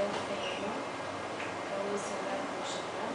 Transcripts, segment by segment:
o fêmur, é o osso da coxa, tá?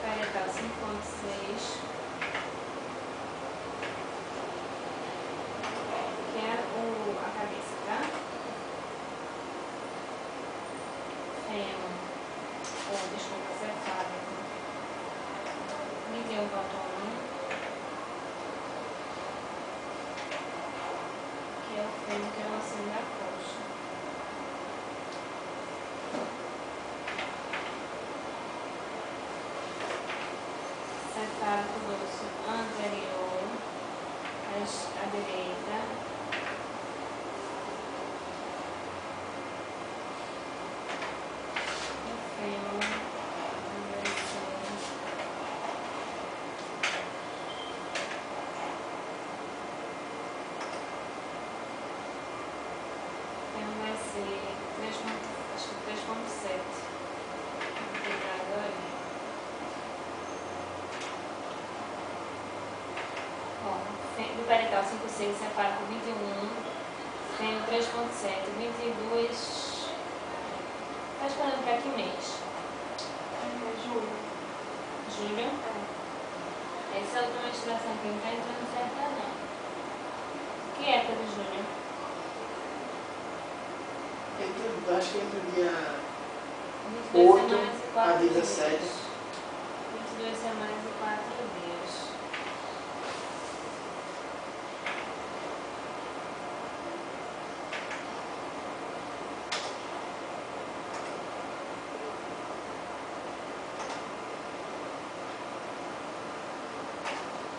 Parietal 5.6, que é a cabeça, tá? Fêmur, ou desculpa, cefálico, medial bottom, que é o fêmur, que é o ossinho da coxa. Cefálico dorso anterior, à direita, o fêmur, vai ser 3.7. Cuidado aí. Bom, do parietal 5.6, cefálico 21, fêmur 3.7, 22. Tá esperando para que mês? Julho. Julho? É. Essa é a última menstruação que não está entrando certa, não. Que época de julho? Acho que entre o dia 22 8 semanas e 4 a 17. dias. 22 semanas e 4 dias.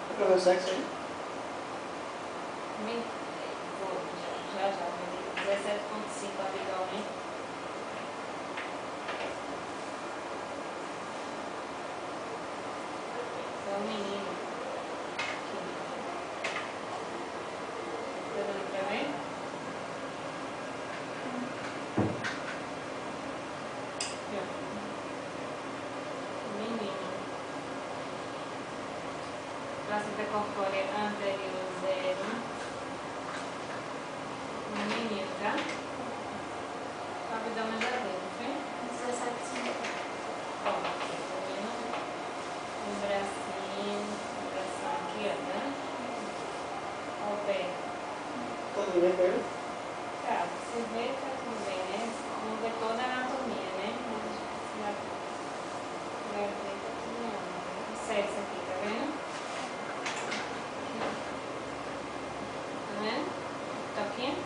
É pra ver o sexo aí? Já, 17.5 abdômen. É um menino. Tá dando pra ver? Menino. Placenta corpórea anterior 0. Menino, tá? O abdômen já deu, não foi? 17,5. Ó, aqui, tá vendo? O bracinho aqui, ó, tá? Ó o pé. Tá tudo bem com ele? Tá, você vê, tá tudo bem, né? Não vê toda a anatomia, né? Mas vai ver, tá tudo bem. O sexo aqui, tá vendo? Tá vendo? Toquinho?